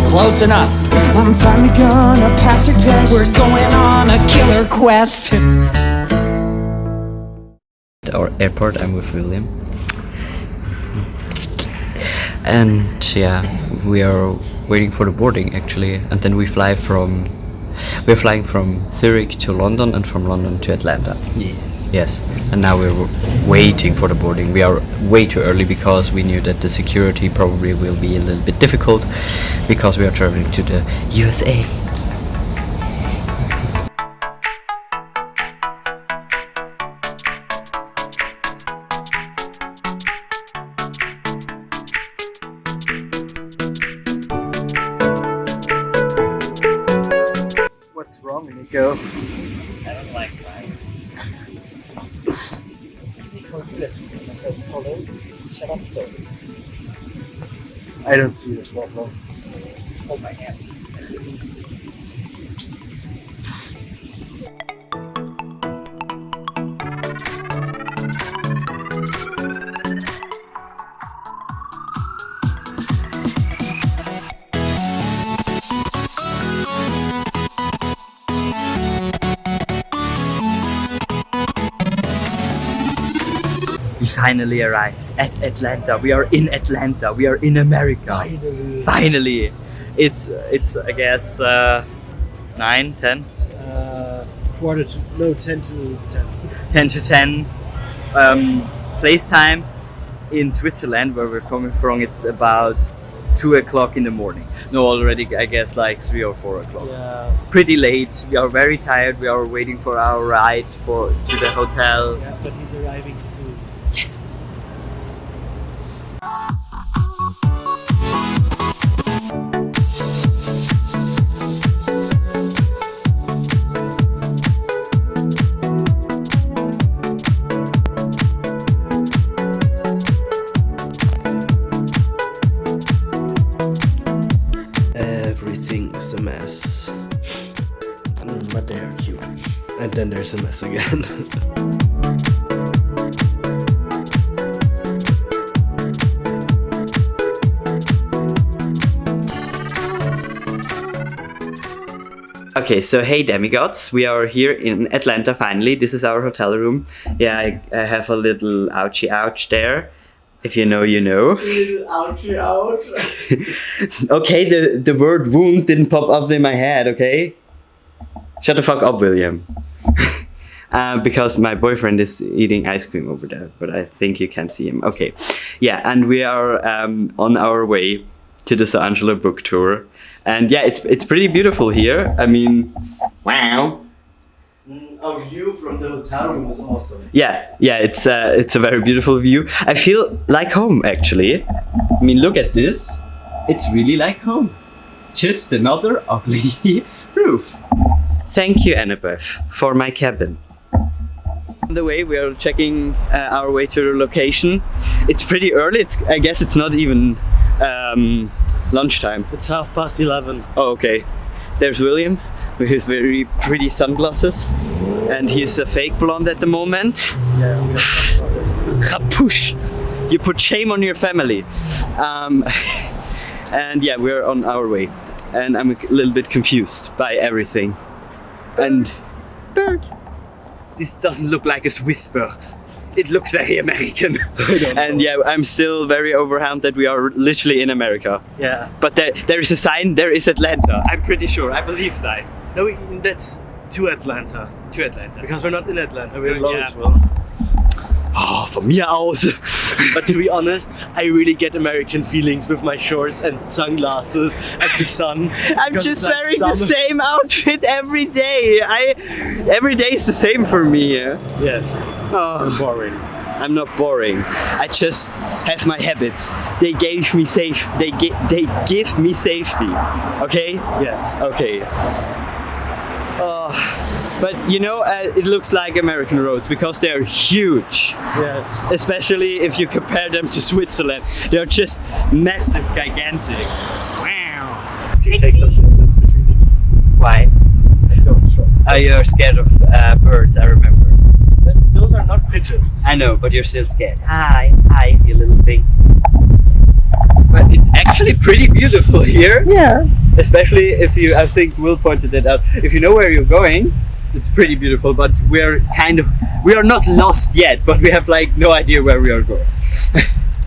close enough. I'm finally gonna pass your test. We're going on a killer quest. At our airport, I'm with William. And yeah, we are waiting for the boarding actually, and then we're flying from Zurich to London and from London to Atlanta. Yes, and now we're waiting for the boarding. We are way too early because we knew that the security probably will be a little bit difficult because we are traveling to the USA. What's wrong, Nico? I don't like flying. It's easy for you as a follow. Shut up, service. I don't see the problem. Hold my hand. We finally arrived at Atlanta. We are in Atlanta. We are in America. Finally. It's I guess 9, 10? 10 to 10. 10 to 10. Place time in Switzerland, where we're coming from, it's about 2 o'clock in the morning. No, already I guess like 3 or 4 o'clock. Yeah. Pretty late. We are very tired. We are waiting for our ride to the hotel. Yeah, but he's arriving soon. Yes. Everything's a mess. But they're cute. And then there's a mess again. Okay, so hey Demigods, we are here in Atlanta finally. This is our hotel room. Yeah, I have a little ouchie ouch there. If you know, you know. Little ouchie ouch. Okay, the word wound didn't pop up in my head, okay? Shut the fuck up, William. Because my boyfriend is eating ice cream over there, but I think you can see him. Okay, yeah, and we are on our way to the Solangelo book tour. And yeah, it's pretty beautiful here. I mean, wow. Our view from the hotel room is awesome. Yeah, it's a very beautiful view. I feel like home actually. I mean, look at this. It's really like home. Just another ugly roof. Thank you, Annabeth, for my cabin. On the way, we are checking our way to the location. It's pretty early. I guess it's not even lunchtime. It's 11:30. Oh, okay. There's William with his very pretty sunglasses, and he's a fake blonde at the moment. Yeah, we don't talk about it. Kapush! You put shame on your family. And yeah, we're on our way, and I'm a little bit confused by everything. And bird. This doesn't look like a Swiss bird. It looks very American. And yeah, I'm still very overwhelmed that we are literally in America. Yeah. But there is a sign, there is Atlanta. I'm pretty sure, I believe signs. No, that's to Atlanta. To Atlanta. Because we're not in Atlanta, we're in Yeah. Lawrenceville. Oh, von mir aus. But to be honest, I really get American feelings with my shorts and sunglasses and the sun. I'm Because just it's like wearing the summer. same outfit every day. Every day is the same for me. Yes. Oh, Boring. I'm not boring. I just have my habits. They gave me They give me safety. Okay? Yes. Okay. But you know, it looks like American roads because they are huge. Yes. Especially if you compare them to Switzerland. They're just massive, gigantic. Wow. To take some distance between the geese. Why? I don't trust them. Oh, you're scared of birds, I remember. But those are not pigeons. I know, but you're still scared. Hi, you little thing. But it's actually actually pretty beautiful here. Yeah. Especially if you, I think Will pointed it out, if you know where you're going, it's pretty beautiful, but we are not lost yet, but we have like no idea where we are going.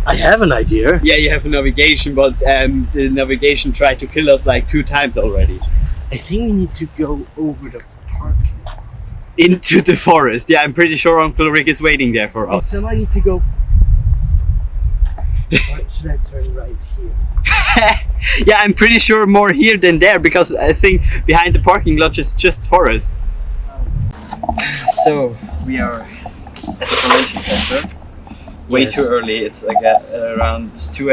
I have an idea. Yeah, you have a navigation, but the navigation tried to kill us like 2 times already. I think we need to go over the parking lot. Into the forest. Yeah, I'm pretty sure Uncle Rick is waiting there for us. So I need to go. Or should I turn right here? Yeah, I'm pretty sure more here than there, because I think behind the parking lot is just forest. So we are at the convention center. Way Yes. too early. It's like around 2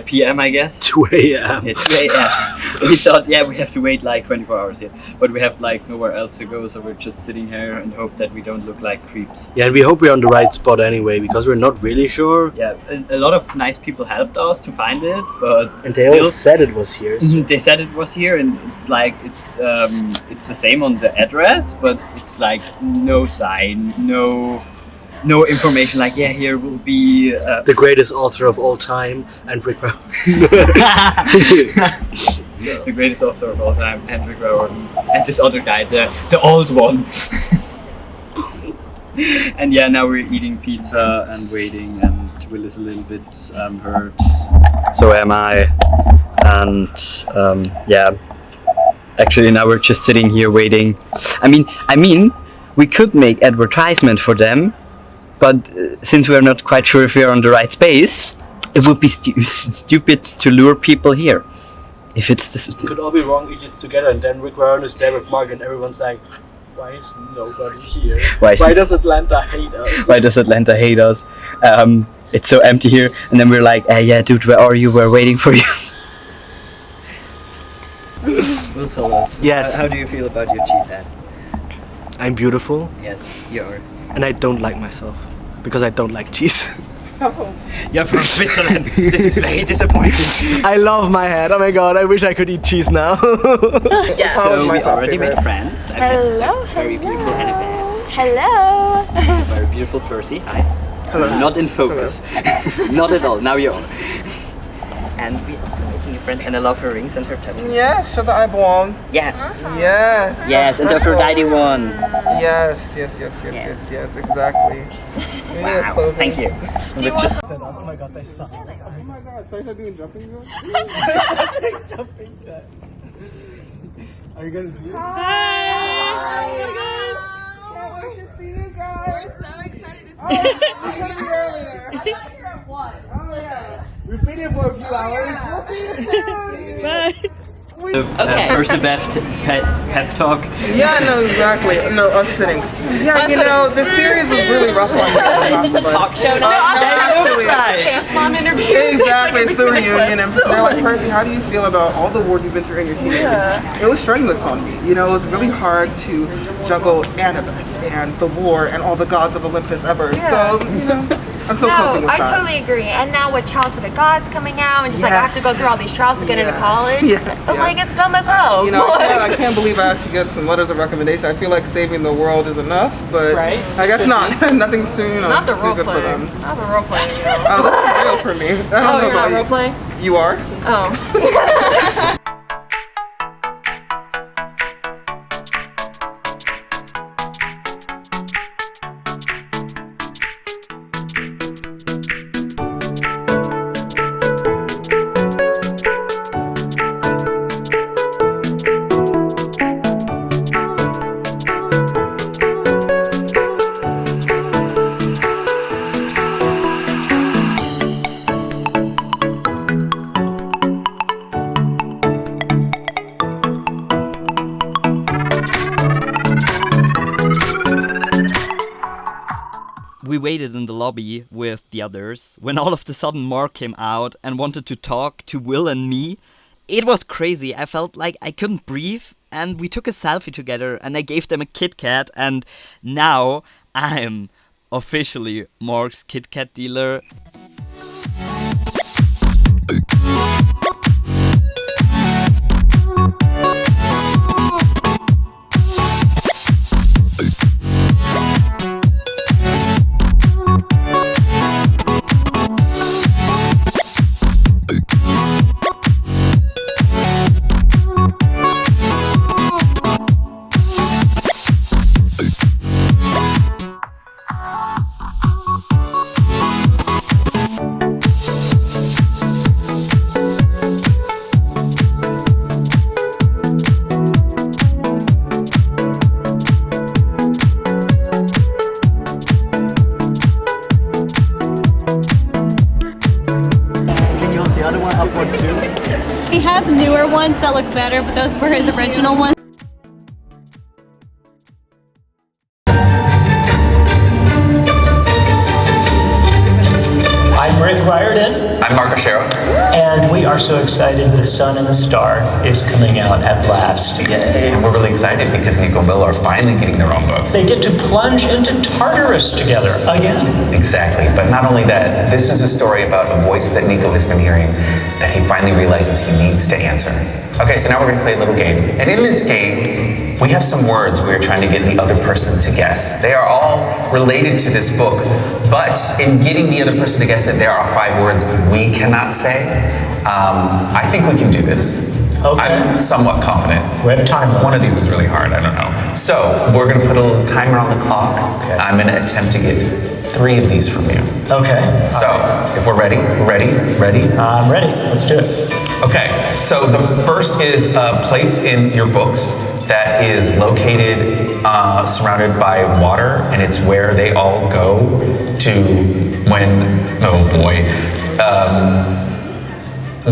p.m. I guess. 2 a.m. Yeah, 2 a.m. We thought, yeah, we have to wait like 24 hours yet, but we have like nowhere else to go, so we're just sitting here and hope that we don't look like creeps. Yeah, and we hope we're on the right spot anyway, because we're not really sure. Yeah, a lot of nice people helped us to find it, but And they still, all said it was here. So. they said it was here, and it's like it's the same on the address, but it's like no sign, no information. Like, yeah, here will be The greatest author of all time, and Rick Rowan. the greatest author of all time, Henrik Rowan, and this other guy, the old one. And yeah, now we're eating pizza and waiting, and Will is a little bit hurt. So am I. And yeah, actually now we're just sitting here waiting. I mean, we could make advertisement for them, but since we're not quite sure if we're on the right space, it would be stupid to lure people here. If it's this, Could all be wrong agents together, and then Rick Rowan is there with Mark, and everyone's like, why is nobody here? Why does Atlanta hate us? why does Atlanta hate us? It's so empty here. And then we're like, yeah, dude, where are you? We're waiting for you. Will tell us. Yes. How do you feel about your cheese head? I'm beautiful, Yes, you are. and I don't like myself, because I don't like cheese. You're from Switzerland. This is very disappointing. I love my head. Oh my god, I wish I could eat cheese now. So we already made friends. I met Hello, a very beautiful Annabelle. Hello. Very beautiful Percy. Hi. Hello. Not in focus. Not at all. Now you are. And we also making a friend, and I love her rings and her tattoos. Yes, shut the eyeball. Yeah. Yes. Yes, and the Aphrodite one. Yes, exactly. Wow. Thank you. We're just Oh my god, they suck. Oh my god, so you're doing jumping jacks? Jumping jacks. Are you gonna do it? Hi. Oh my god. Can't wait to see you guys. We're so excited to see you. I was here earlier. I thought you were at 1. Oh yeah. We've been here for a few hours. We'll see you soon. Bye. Okay. Percy Beth pep talk. Yeah, no, exactly. No, us sitting. Yeah, you know, the series was really rough on us. Is this a talk show now? It looks like. Camp mom interview. Exactly, it's the reunion, and they're like, Percy, how do you feel about all the wars you've been through in your teenagers? It was strenuous on me. You know, it was really hard to juggle Annabeth and the war and all the gods of Olympus ever. So, you know, I'm still coping No, with I that. totally agree. And now with Trials of the Gods coming out, and just like I have to go Yes. through all these trials to get into Yes. college, Yes, I'm yes. like, it's dumb as hell. You know, I can't believe I have to get some letters of recommendation. I feel like saving the world is enough, but I guess not. Nothing's too, you know, Not the too role good for playing. them. Not the role playing. You know. Oh, that's real for me. I don't Oh, know you're about not you. role playing? You are? Oh. We waited in the lobby with the others when all of a sudden Mark came out and wanted to talk to Will and me. It was crazy. I felt like I couldn't breathe, and we took a selfie together, and I gave them a Kit Kat, and now I'm officially Mark's Kit Kat dealer. up one too? He has newer ones that look better, but those were his original ones. I'm Rick Riordan. I'm Marco Shero. And we are so excited The Sun and the Star is coming out at last. Yay. And we're really excited because Nico and Bill are finally getting their own book. They get to plunge into Tartarus together again. Exactly. But not only that, this is a story about a voice that Nico has been hearing that he finally realizes he needs to answer. Okay, so now we're going to play a little game. And in this game, we have some words we are trying to get the other person to guess. They are all related to this book, but in getting the other person to guess it, there are 5 words we cannot say. I think we can do this. Okay. I'm somewhat confident. We have time limit. One of these is really hard, I don't know. So, we're going to put a little timer on the clock. Okay. I'm going to attempt to get 3 of these from you. Okay. So, if we're ready? I'm ready. Let's do it. Okay, so the first is a place in your books that is located surrounded by water, and it's where they all go to when, oh boy,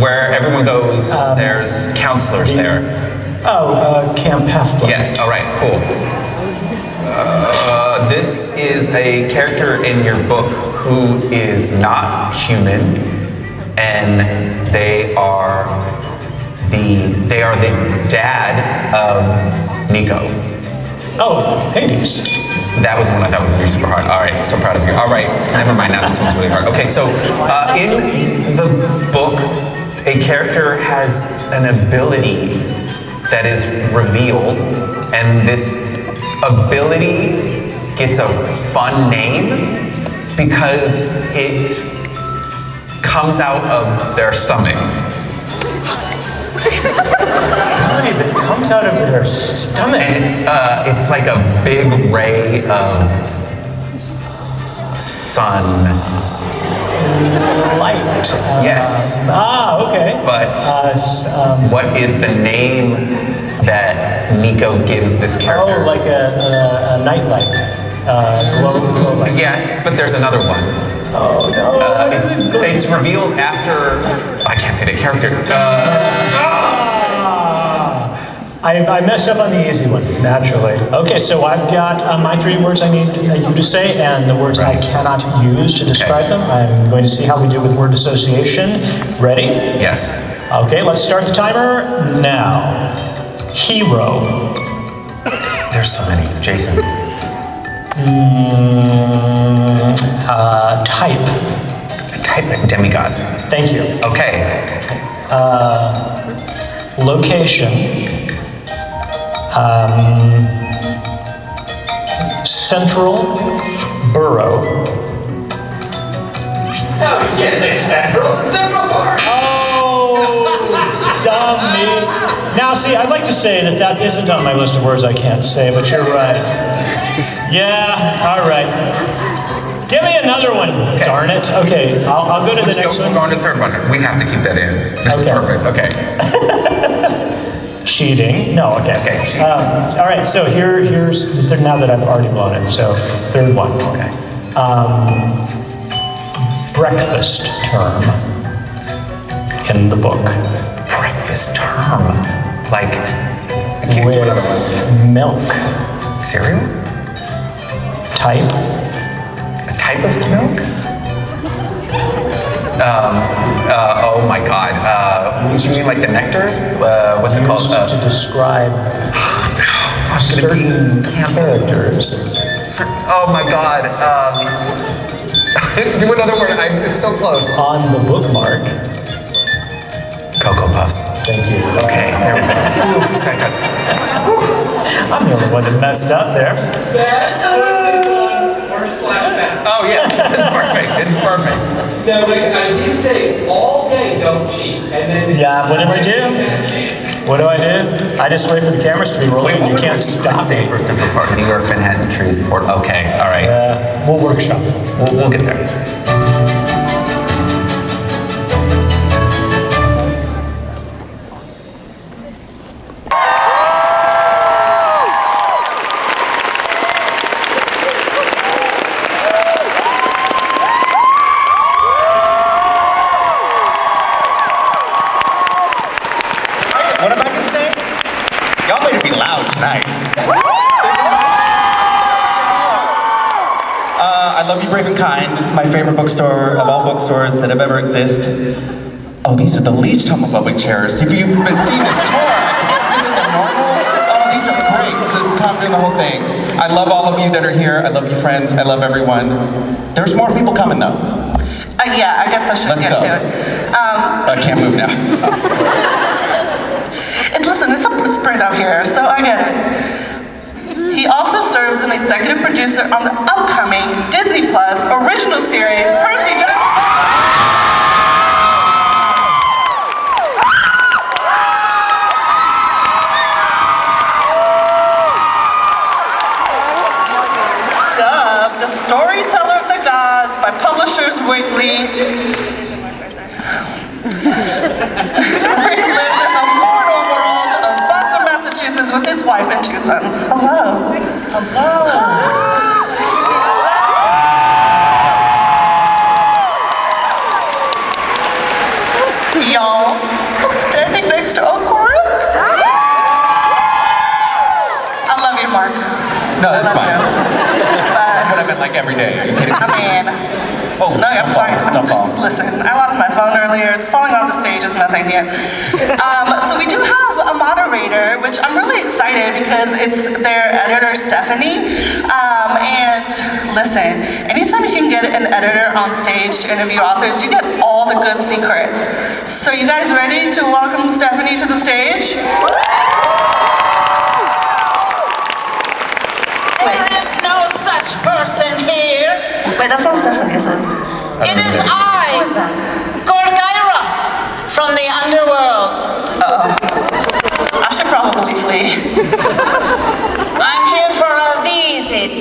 where everyone goes, there's counselors there. Camp Half-Blood. Yes, all right, cool. This is a character in your book who is not human, and they are the dad of Nico. Oh, Hades. That was one I thought was gonna be super hard. All right, so proud of you. All right, never mind. Now this one's really hard. Okay, so in the book, a character has an ability that is revealed, and this ability gets a fun name because it comes out of their stomach. It comes out of their stomach. And it's like a big ray of sun. Light. Yes. Okay. But what is the name that Nico gives this character? Oh, like a nightlight. Glow light. Yes, but there's another one. Oh no. It's revealed after, I can't say the character. I messed up on the easy one, naturally. Okay, so I've got my 3 words I need you to say, and the words I cannot use to describe them. I'm going to see how we do with word association. Ready? Yes. Okay, let's start the timer now. Hero. There's so many. Jason. Type. Type demigod. Thank you. Okay. Location. Central Borough. Oh, you can't say Central. Central Park. Oh, dummy. Now, see, I'd like to say that isn't on my list of words I can't say, but you're right. Yeah, all right. Give me another one, darn it. Okay, I'll go to the next one. We're going to the third one. We have to keep that in. This is perfect. Okay. Cheating. No, okay. Okay, cheating. All right, so here's, now that I've already blown it, so third one. Okay. Breakfast term in the book. Breakfast term. Like, give me With another one. milk. Cereal? Type. A type of milk? Oh my god. You mean like the nectar? What's it called? Used to describe certain characters. Oh my god. Do another word. It's so close. On the bookmark. Cocoa Puffs. Thank you. Okay, there we go. I'm the only one that messed up there. Oh yeah, it's perfect. It's perfect. So like I did say all day don't cheat, and then Yeah, what do I do? What do I do? I just wait for the cameras to be rolling. Wait, You can't stop say me. for Central Park, New York, Manhattan, trees, Fort. Okay, all right. We'll workshop. We'll get there. Brave and Kind. This is my favorite bookstore of all bookstores that have ever existed. Oh, these are the least homophobic chairs. If you've been seeing this tour, I can't sit in the normal. Oh, these are great. So it's Tom doing the whole thing. I love all of you that are here. I love you friends. I love everyone. There's more people coming though. Yeah, I guess I should get to it. I can't move now. And listen, it's a sprint up here, so I get it. He also serves as an executive producer on the upcoming Disney Plus original series, Percy Jackson. Dubbed The Storyteller of the Gods by Publishers Weekly. Where he lives in the mortal world of Boston, Massachusetts with his wife and 2 sons. Hello. Y'all, I'm standing next to Uncle Rick. I love you, Mark. No, that's fine. That's what I've been like every day. Are you kidding? I mean, oh, no, I'm sorry. Listen, I lost my phone earlier. Falling off the stage is nothing new. So we do have a moderator, which I'm really excited because it's their editor, Stephanie. And listen, anytime you can get an editor on stage to interview authors, you get all the good secrets. So you guys ready to welcome Stephanie to the stage? There is no such person here. Wait, that's not Stephanie, is it? It is I, Gorgyra, from the underworld. I should probably flee. I'm here for a visit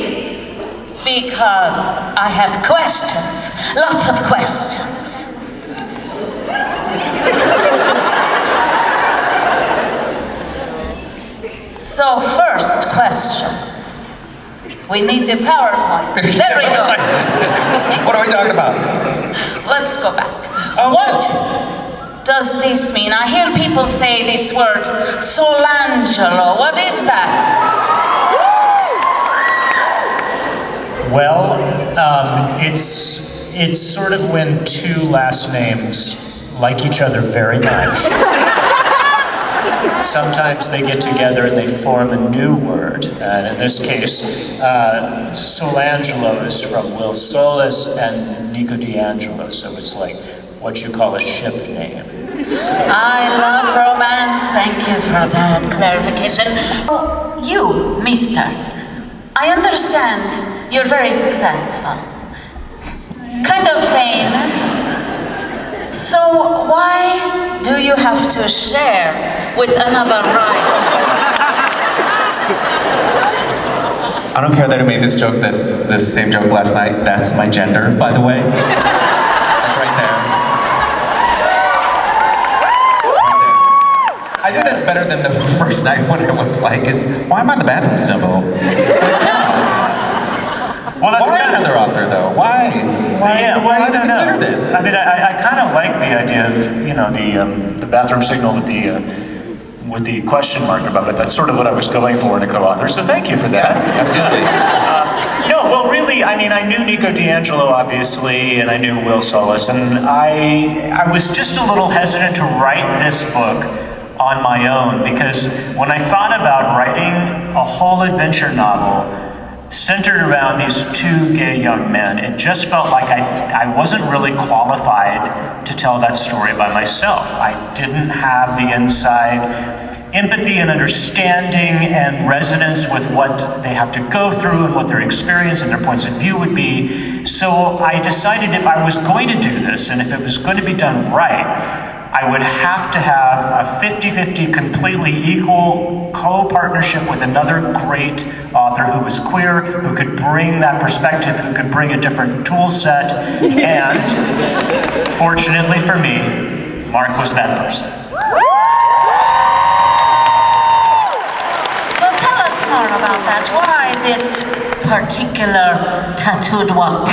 because I have questions, lots of questions. So, first question. We need the PowerPoint. There we go. What are we talking about? Let's go back. What does this mean? I hear people say this word, Solangelo. What is that? Well, it's sort of when 2 last names like each other very much. Sometimes they get together and they form a new word. And in this case, Solangelo is from Will Solis and Nico D'Angelo, so it's like what you call a ship name. I love romance. Thank you for that clarification. Oh, you, mister, I understand you're very successful. Kind of famous. So why do you have to share with another writer? I don't care that I made this joke, this same joke last night. That's my gender, by the way. Like right there. I think that's better than the first night when I was like, why am I the bathroom symbol? Well, that's why another author though? Why? Yeah, well, Why consider this? I mean, I kind of like the idea of the bathroom signal with the question mark above it. That's sort of what I was going for in a co-author. So thank you for that. Yeah, absolutely. No, well, really, I mean, I knew Nico D'Angelo obviously, and I knew Will Solis, and I was just a little hesitant to write this book on my own because when I thought about writing a whole adventure novel centered around these 2 gay young men, it just felt like I wasn't really qualified to tell that story by myself. I didn't have the inside empathy and understanding and resonance with what they have to go through and what their experience and their points of view would be. So I decided if I was going to do this and if it was going to be done right, I would have to have a 50-50 completely equal co-partnership with another great author who was queer, who could bring that perspective, who could bring a different tool set, and fortunately for me, Mark was that person. So tell us more about that. Why this particular tattooed one?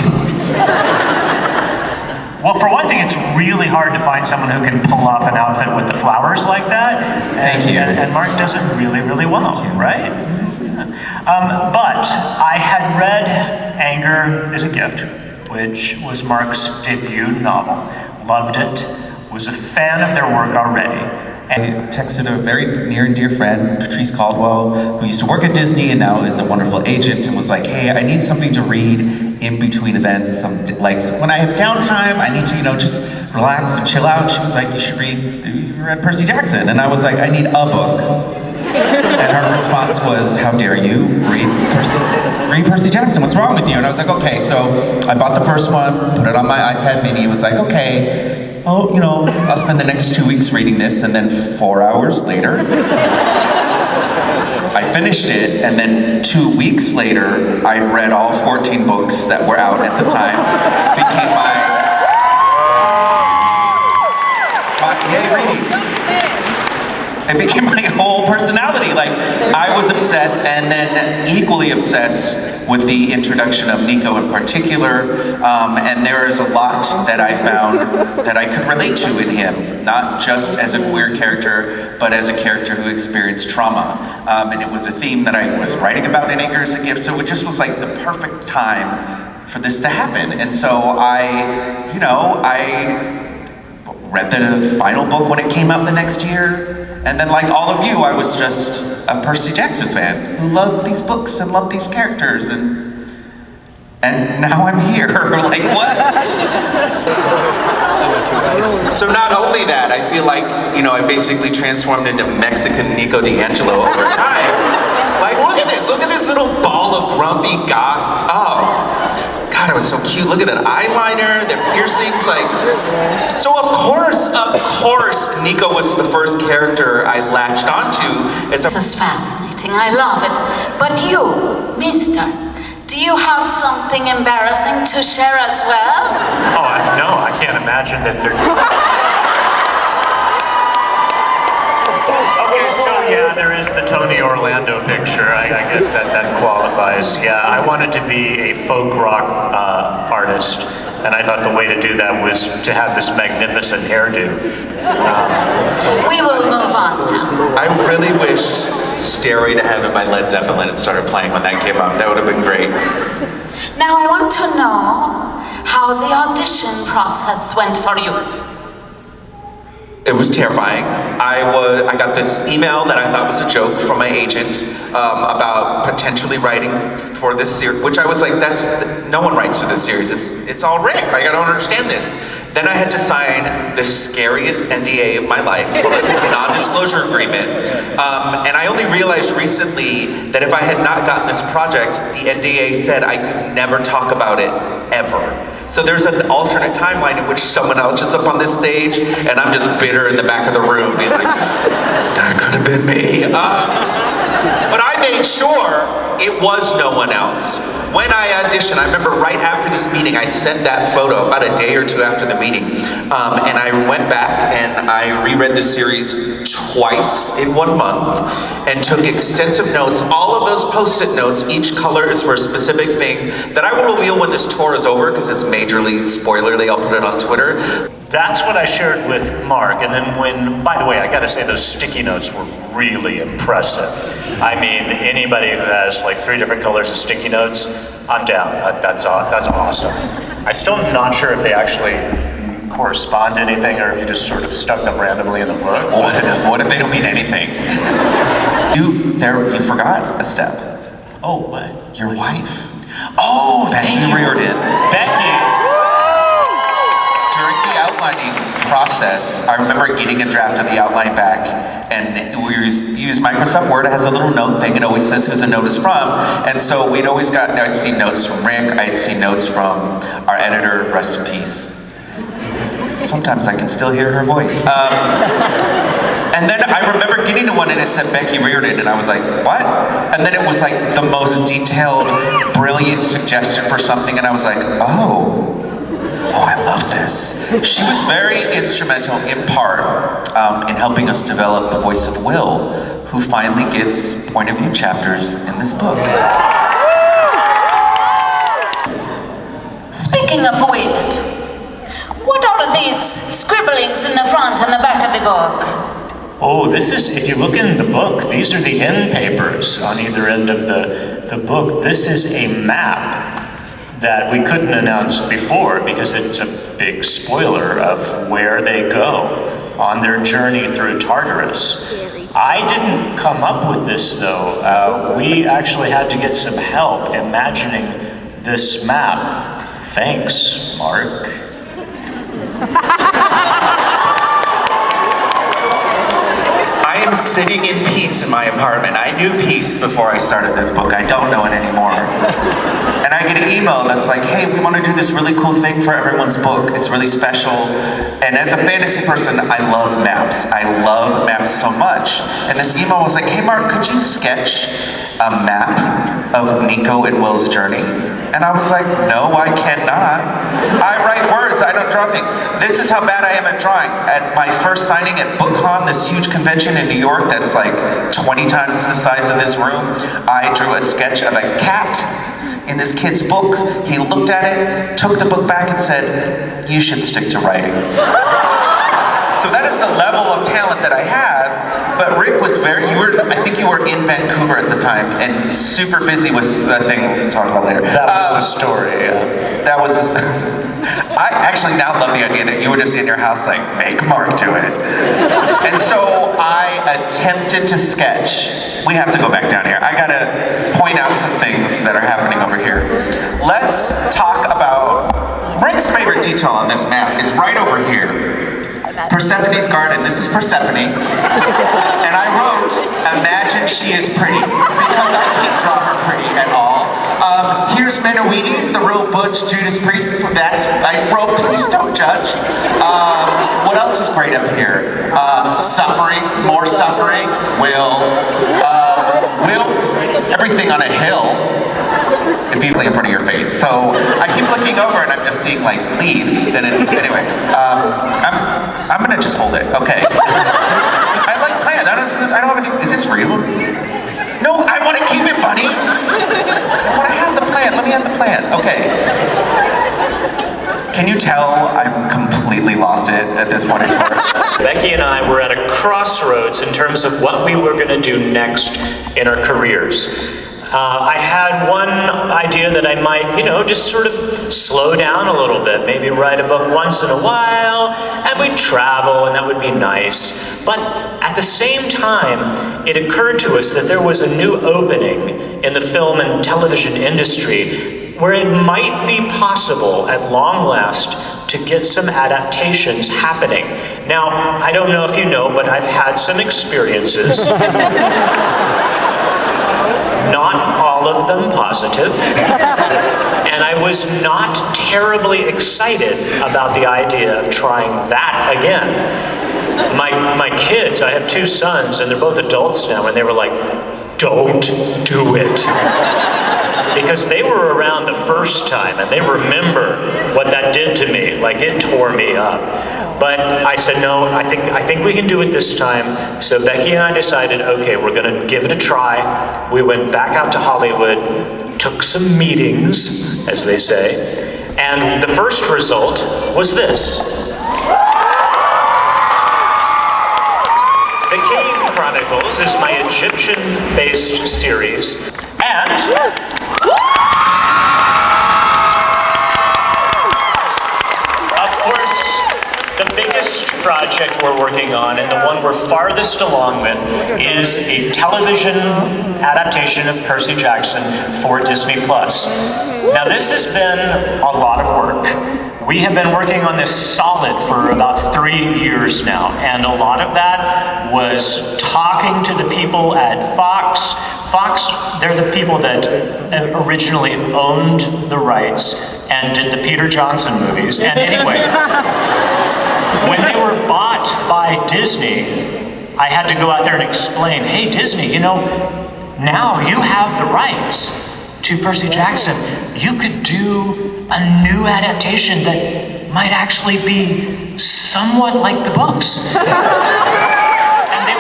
Well, for one thing, it's really hard to find someone who can pull off an outfit with the flowers like that. Thank you. And Mark does it really, really well, right? But I had read Anger is a Gift, which was Mark's debut novel. Loved it, was a fan of their work already. I texted a very near and dear friend, Patrice Caldwell, who used to work at Disney and now is a wonderful agent, and was like, hey, I need something to read in between events. Like, when I have downtime, I need to, just relax and chill out. She was like, you read Percy Jackson. And I was like, I need a book. And her response was, how dare you read Percy Jackson, what's wrong with you? And I was like, okay, so I bought the first one, put it on my iPad mini, it was like, okay, oh, I'll spend the next 2 weeks reading this, and then 4 hours later, I finished it, and then 2 weeks later, I read all 14 books that were out at the time. It became my whole personality. Like, I was obsessed, and then equally obsessed with the introduction of Nico in particular, and there is a lot that I found that I could relate to in him, not just as a queer character, but as a character who experienced trauma. And it was a theme that I was writing about in Anger is a Gift, so it just was like the perfect time for this to happen. And so I read the final book when it came out the next year. And then, like all of you, I was just a Percy Jackson fan who loved these books and loved these characters, and now I'm here. Like, what? So not only that, I feel like, I basically transformed into Mexican Nico D'Angelo over time. Like, look at this little ball of grumpy goth. Oh, God, it was so cute. Look at that eyeliner, the piercings, like. So of course, Nico was the first character I latched onto. This is fascinating, I love it. But you, mister, do you have something embarrassing to share as well? Oh, no, I can't imagine that they're... Okay, so yeah, there is the Tony Orlando picture. I guess that qualifies. Yeah, I wanted to be a folk rock artist, and I thought the way to do that was to have this magnificent hairdo. We will move on now. I really wish Stairway to Heaven by Led Zeppelin had started playing when that came out. That would have been great. Now I want to know how the audition process went for you. It was terrifying. I got this email that I thought was a joke from my agent about potentially writing for this series, which I was like, no one writes for this series. It's all rigged. Like, I don't understand this. Then I had to sign the scariest NDA of my life, a non-disclosure agreement. And I only realized recently that if I had not gotten this project, the NDA said I could never talk about it, ever. So there's an alternate timeline in which someone else is up on this stage, and I'm just bitter in the back of the room, being like, that could have been me. But I made sure it was no one else. When I auditioned, I remember right after this meeting, I sent that photo about a day or two after the meeting. And I went back and I reread the series twice in 1 month and took extensive notes. All of those Post-it notes, each color is for a specific thing that I will reveal when this tour is over because it's majorly spoilerly. I'll put it on Twitter. That's what I shared with Mark, and then by the way, I gotta say those sticky notes were really impressive. I mean, anybody who has like 3 different colors of sticky notes, I'm down. That's awesome. I still am not sure if they actually correspond to anything or if you just sort of stuck them randomly in the book. What if they don't mean anything? You forgot a step. Oh, what? Your wife. Oh, Becky Reardon. Becky! During the outlining process, I remember getting a draft of the outline back, and we use Microsoft Word. It has a little note thing. It always says who the note is from. And so I'd seen notes from Rick. I'd seen notes from our editor, rest in peace. Sometimes I can still hear her voice. And then I remember getting to one and it said Becky Reardon, and I was like, what? And then it was like the most detailed, brilliant suggestion for something, and I was like, oh, I love this. She was very instrumental, in part, in helping us develop the voice of Will, who finally gets point of view chapters in this book. Speaking of weird, what are these scribblings in the front and the back of the book? Oh, this is, if you look in the book, these are the end papers on either end of the book. This is a map that we couldn't announce before because it's a big spoiler of where they go on their journey through Tartarus. I didn't come up with this though. We actually had to get some help imagining this map. Thanks, Mark. I am sitting in peace in my apartment. I knew peace before I started this book. I don't know it anymore. And I get an email that's like, hey, we want to do this really cool thing for everyone's book. It's really special. And as a fantasy person, I love maps. I love maps so much. And this email was like, hey, Mark, could you sketch a map of Nico and Will's journey? And I was like, no, I cannot. I write words, I don't draw things. This is how bad I am at drawing. At my first signing at BookCon, this huge convention in New York that's like 20 times the size of this room, I drew a sketch of a cat in this kid's book. He looked at it, took the book back and said, you should stick to writing. So that is the level of talent that I have. But Rick was I think you were in Vancouver at the time and super busy with the thing we'll talk about later. That was the story, yeah. That was the I actually now love the idea that you were just in your house like, make Mark do it. And so I attempted to sketch. We have to go back down here. I gotta point out some things that are happening over here. Let's talk about, Rick's favorite detail on this map is right over here. Persephone's garden. This is Persephone. And I wrote, imagine she is pretty, because I can't draw her pretty at all. Here's Menoetes, the real butch Judas Priest. I wrote, please don't judge. What else is great up here? Suffering, more suffering. Will, everything on a hill. Immediately in front of your face. So I keep looking over and I'm just seeing like leaves. And it's, anyway, I'm gonna just hold it. Okay. I like plans. I don't have is this real? No, I want to keep it, buddy. I want to have the plan. Let me have the plan. Okay. Can you tell I'm completely lost it at this point in time? Becky and I were at a crossroads in terms of what we were going to do next in our careers. I had one idea that I might, just sort of slow down a little bit, maybe write a book once in a while, and we'd travel, and that would be nice. But at the same time, it occurred to us that there was a new opening in the film and television industry where it might be possible, at long last, to get some adaptations happening. Now, I don't know if you know, but I've had some experiences. Not all of them positive. And I was not terribly excited about the idea of trying that again. My kids, I have 2 sons, and they're both adults now, and they were like, don't do it. Because they were around the first time, and they remember what that did to me. Like, it tore me up. But I said, no, I think we can do it this time. So Becky and I decided, okay, we're gonna give it a try. We went back out to Hollywood, took some meetings, as they say, and the first result was this. The Cave Chronicles is my Egyptian-based series, and project we're working on, and the one we're farthest along with, is a television adaptation of Percy Jackson for Disney+. Now this has been a lot of work. We have been working on this solid for about 3 years now, and a lot of that was talking to the people at Fox. Fox, they're the people that originally owned the rights and did the Peter Johnson movies. And anyway, when they were bought by Disney, I had to go out there and explain, hey Disney, now you have the rights to Percy Jackson. You could do a new adaptation that might actually be somewhat like the books. And they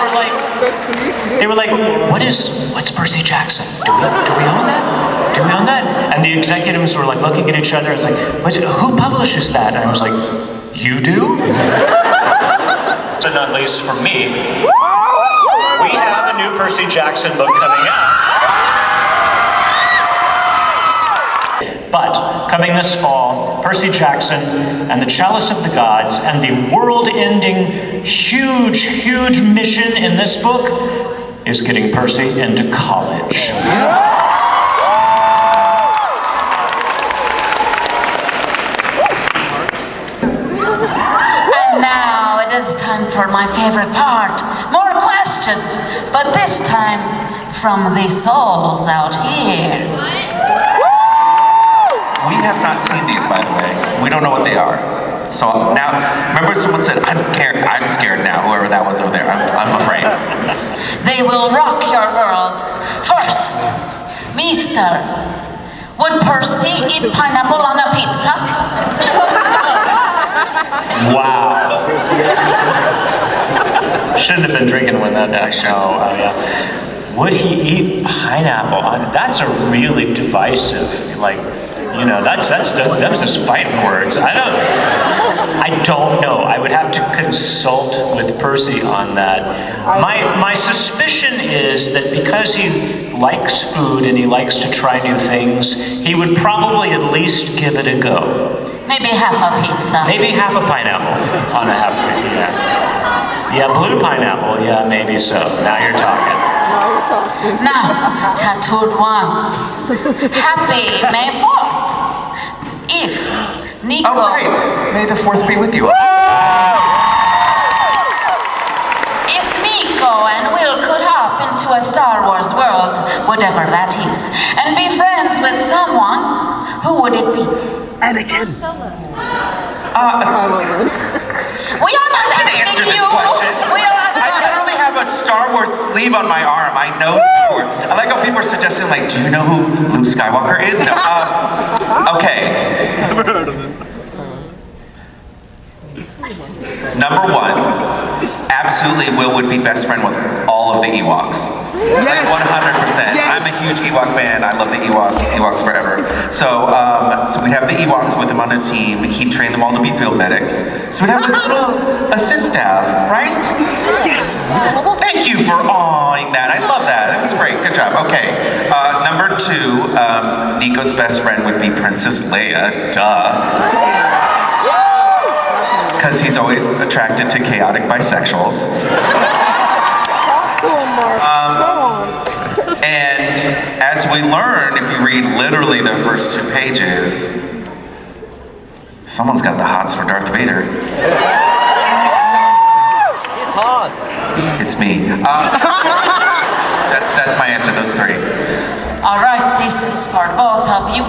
were like, what's Percy Jackson? Do we own that? Do we own that? And the executives were like looking at each other. It's like, who publishes that? And I was like, you do? But not least for me, we have a new Percy Jackson book coming out. But coming this fall, Percy Jackson and the Chalice of the Gods and the world-ending huge mission in this book is getting Percy into college. And now it is time for my favorite part. More questions, but this time from the souls out here. We have not seen these, by the way. We don't know what they are. So now, remember someone said, I'm scared now, whoever that was over there. I'm afraid. They will rock your world. First, Mister, would Percy eat pineapple on a pizza? Wow. Shouldn't have been drinking when that show. Yeah. Would he eat pineapple? That's a really divisive, that's just fighting words. I don't know. I would have to consult with Percy on that. My suspicion is that because he likes food and he likes to try new things, he would probably at least give it a go. Maybe half a pizza. Maybe half a pineapple on a half pizza. Yeah, blue pineapple. Yeah, maybe so. Now you're talking. Now, tattooed one. Happy May 4th. If Nico... Oh, right. May the 4th be with you. If Nico and Will could hop into a Star Wars world, whatever that is, and be friends with someone, who would it be? Anakin. We are not asking you. I literally have a Star Wars sleeve on my arm. I know Star Wars. I like how people are suggesting, do you know who Luke Skywalker is? No. Okay. Never heard of him. Number one, absolutely Will would be best friend with all of the Ewoks. Yes. 100%. Yes. I'm a huge Ewok fan. I love the Ewoks. Ewoks forever. So we'd have the Ewoks with him on the team. He'd train them all to be field medics. So we'd have a little assist staff, right? Yes. Thank you for awing that. I love that. That was great. Good job. Okay. Number two, Nico's best friend would be Princess Leia. Duh. Because he's always attracted to chaotic bisexuals. And as we learn, if you read literally the first 2 pages, someone's got the hots for Darth Vader. He's hot. It's me. That's my answer, those 3. All right, this is for both of you.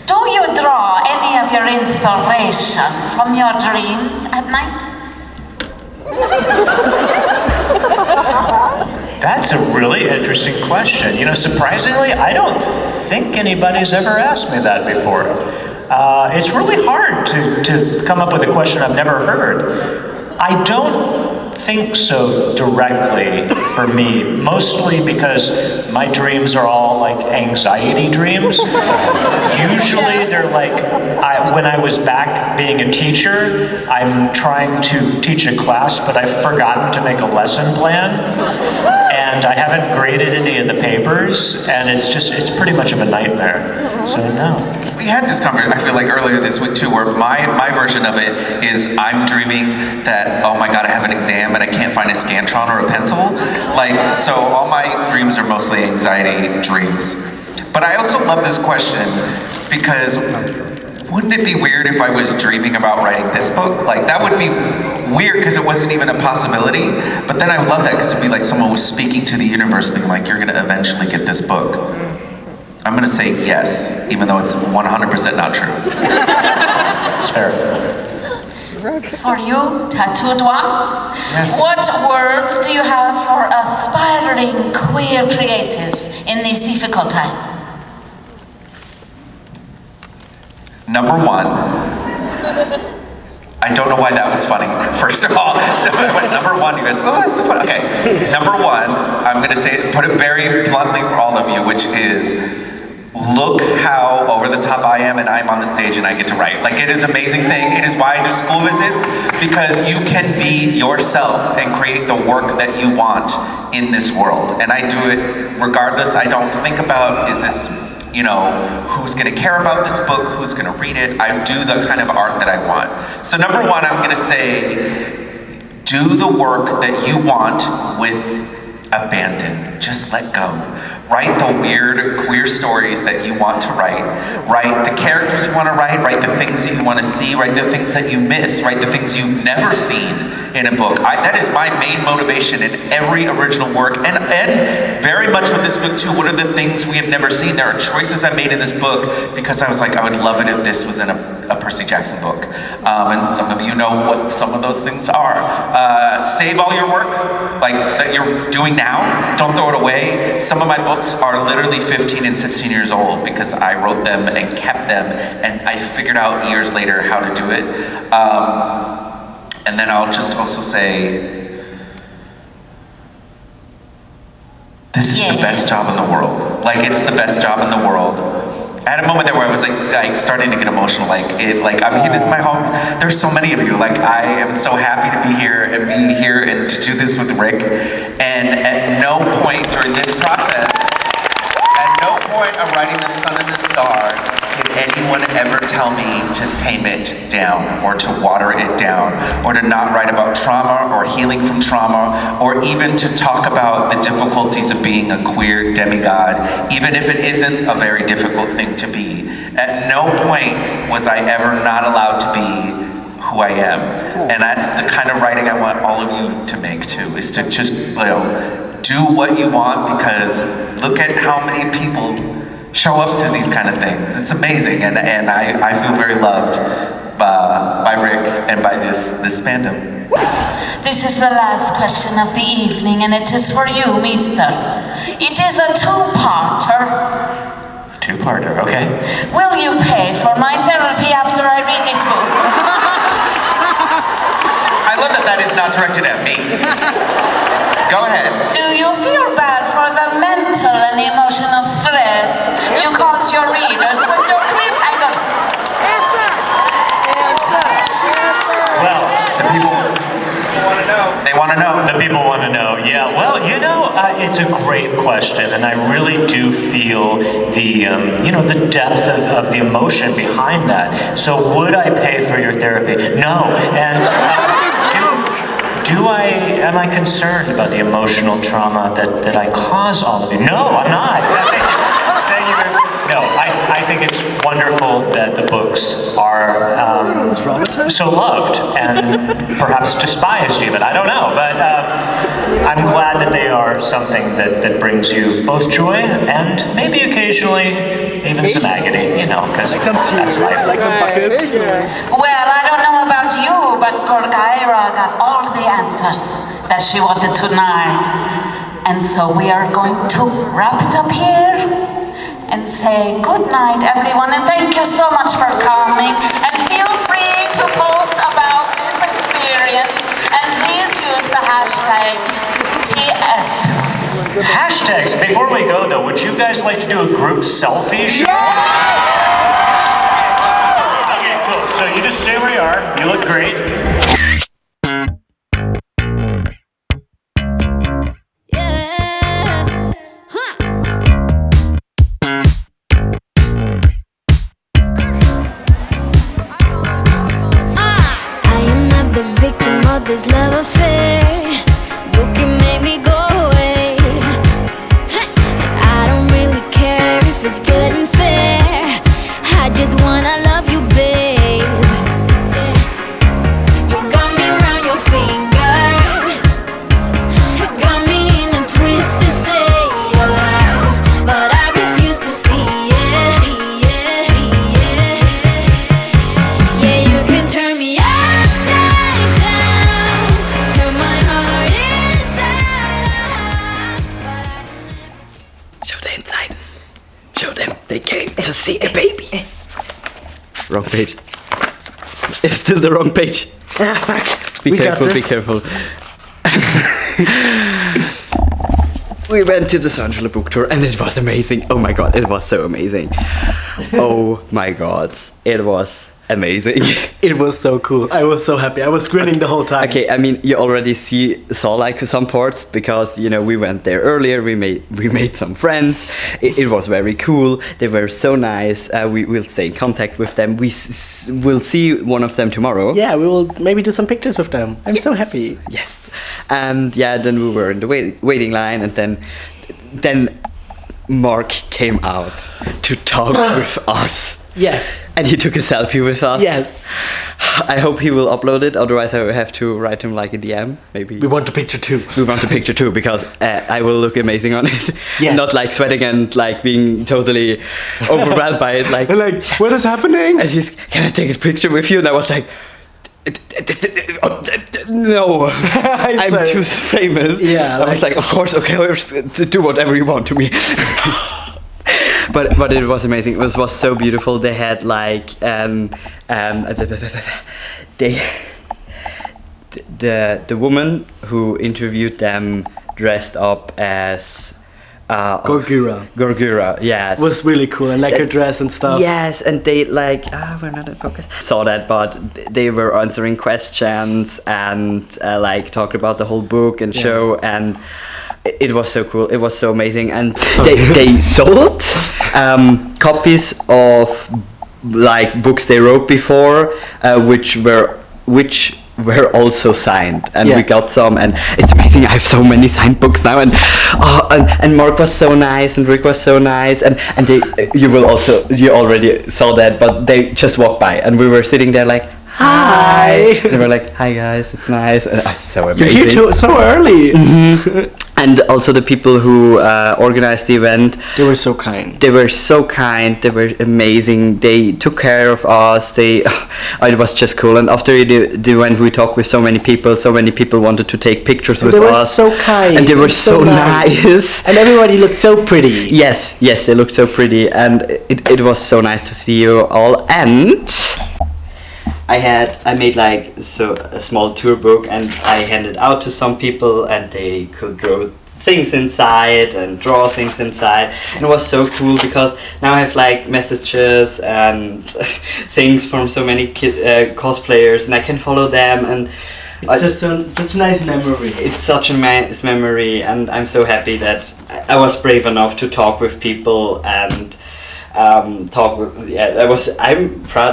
Do you draw any of your inspiration from your dreams at night? That's a really interesting question. Surprisingly, I don't think anybody's ever asked me that before. It's really hard to come up with a question I've never heard. I don't think so directly for me, mostly because my dreams are all anxiety dreams. Usually they're when I was back being a teacher, I'm trying to teach a class, but I've forgotten to make a lesson plan, and I haven't graded any of the papers, and it's pretty much of a nightmare. So no. We had this conversation, I feel earlier this week too, where my version of it is I'm dreaming that, oh my God, I have an exam and I can't find a Scantron or a pencil. So all my dreams are mostly anxiety dreams. But I also love this question because wouldn't it be weird if I was dreaming about writing this book? That would be weird because it wasn't even a possibility. But then I would love that because it'd be like someone was speaking to the universe being like, you're gonna eventually get this book. I'm gonna say yes, even though it's 100% not true. It's fair. For you, tattooed one? Yes. What words do you have for aspiring queer creatives in these difficult times? Number one, I don't know why that was funny, first of all. So, but number one, you guys, that's funny. Okay, number one, I'm gonna put it very bluntly for all of you, which is, look how over the top I am and I'm on the stage and I get to write. It is an amazing thing. It is why I do school visits, because you can be yourself and create the work that you want in this world. And I do it regardless. I don't think about, is this you know, who's gonna care about this book, who's gonna read it. I do the kind of art that I want. So number one, I'm gonna say, do the work that you want with abandon. Just let go. Write the weird queer stories that you want to write. Write the characters you want to write the things that you want to see, write the things that you miss, write the things you've never seen in a book. That is my main motivation in every original work, and very much with this book too. What are the things we have never seen? There are choices I made in this book because I was like, I would love it if this was in a Percy Jackson book. And some of you know what some of those things are. Save all your work, like that you're doing now. Don't throw it away. Some of my books are literally 15 and 16 years old because I wrote them and kept them, and I figured out years later how to do it. And then I'll just also say, this is the best job in the world. Like, it's the best job in the world. I had a moment there where I was like starting to get emotional. Like I'm here. This is my home. There's so many of you. Like, I am so happy to be here and to do this with Rick. And at no point during this process, at no point of writing The Sun and the Star, did anyone ever tell me to tame it down or to water it down or to not write about trauma or healing from trauma or even to talk about the difficulties of being a queer demigod, even if it isn't a very difficult thing to be. At no point was I ever not allowed to be who I am. And that's the kind of writing I want all of you to make too, is to just, you know, do what you want, because look at how many people show up to these kind of things. It's amazing, and I feel very loved by Rick and by this fandom. This is the last question of the evening, and it is for you, mister. It is a two-parter. Two-parter, okay. Will you pay for my therapy after I read this book? I love that is not directed at me. Go ahead. Do you feel bad for the mental and emotional stress you cause your readers with your cliffhangers? Well, the people want to know. They want to know. The people want to know. Yeah. Well, you know, it's a great question, and I really do feel the the depth of the emotion behind that. So, would I pay for your therapy? No. And am I concerned about the emotional trauma that I cause all of you? No, I'm not. Thank you very much. No, I think it's wonderful that the books are so loved and perhaps despised even. I don't know, but I'm glad that they are something that brings you both joy and maybe occasionally even some agony, you know, because like some tears, like some buckets. Well, I don't know about you, but Gorgaira got all the answers that she wanted tonight. And so we are going to wrap it up here and say good night, everyone, and thank you so much for coming. And feel free to post about this experience, and please use the hashtag TS. Hashtags. Before we go, though, would you guys like to do a group selfie? Okay, cool. So you just stay where you are. You look great. This love affair, you can make me go away. I don't really care if it's good and fair. I just wanna love you, babe. You got me around your finger, you got me in a twisted state of life, but I refuse to see it. Yeah, you can turn me upside down, turn my heart inside out. Show the inside. Show them they came to see the baby. Wrong page. It's still the wrong page. Ah, fuck. Be careful, be careful. We went to the Solangelo book tour and it was amazing. Oh my god, it was so amazing. Oh my god, it was amazing. It was so cool. I was so happy. I was grinning the whole time. Okay, I mean, you already saw like some parts because we went there earlier. We made some friends. It was very cool. They were so nice. We will stay in contact with them. We'll see one of them tomorrow. Yeah, we will maybe do some pictures with them. I'm so happy. Yes, and yeah, then we were in the waiting line, and then Mark came out to talk with us. Yes. And he took a selfie with us. Yes. I hope he will upload it, otherwise I will have to write him like a DM, maybe. We want a picture too. We want a picture too, because I will look amazing on it. Yes. Not like sweating and like being totally overwhelmed by it. Like, what is happening? And he's, can I take a picture with you? And I was like, no, I'm too famous. Yeah. I was like, of course, okay, do whatever you want to me. But it was amazing. It was so beautiful. They had like the woman who interviewed them dressed up as Gorgura, yes. Was really cool, and like her dress and stuff. Yes, and they like we're not in focus. Saw that, but they were answering questions and like talked about the whole book and show, and it was so cool. It was so amazing, and they sold copies of like books they wrote before, which were also signed, and we got some, and it's amazing. I have so many signed books now, and Mark was so nice, and Rick was so nice, and they you already saw that, but they just walked by, and we were sitting there like, hi. And they were like, hi guys, it's nice. And so amazing. You're here so early. Mm-hmm. And also the people who organized the event. They were so kind. They were so kind. They were amazing. They took care of us. It was just cool. And after the event, we talked with so many people. So many people wanted to take pictures with us. They were so kind. And they were so nice. And everybody looked so pretty. Yes, they looked so pretty. And it was so nice to see you all. And I made like a small tour book, and I handed out to some people, and they could draw things inside and draw things inside. And it was so cool because now I have like messages and things from so many cosplayers, and I can follow them, and it's just such a nice memory. It's such a nice memory, and I'm so happy that I was brave enough to talk with people and I'm proud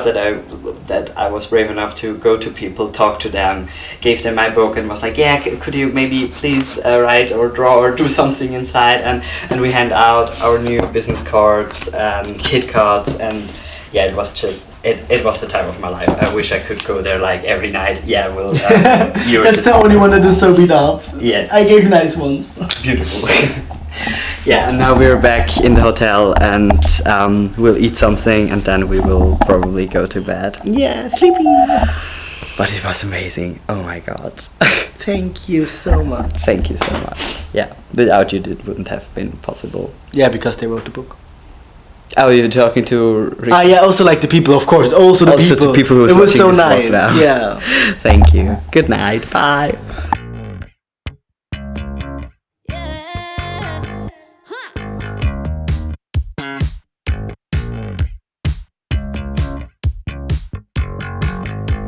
that I was brave enough to go to people, talk to them, gave them my book, and was like, yeah, could you maybe please write or draw or do something inside, and we hand out our new business cards and kit cards, and yeah, it was just it was the time of my life. I wish I could go there like every night. Yeah, well, that's the only one that is so beat up. Yes, I gave nice ones. Beautiful. Yeah, and now we're back in the hotel, and we'll eat something, and then we will probably go to bed. Yeah, sleepy. But it was amazing. Oh my god. Thank you so much. Thank you so much. Yeah, without you it wouldn't have been possible. Yeah, because they wrote the book. Oh, you're talking to Rick? Yeah, also like the people, of course. Also the people. To people who it was so nice. Yeah. Thank you. Good night. Bye.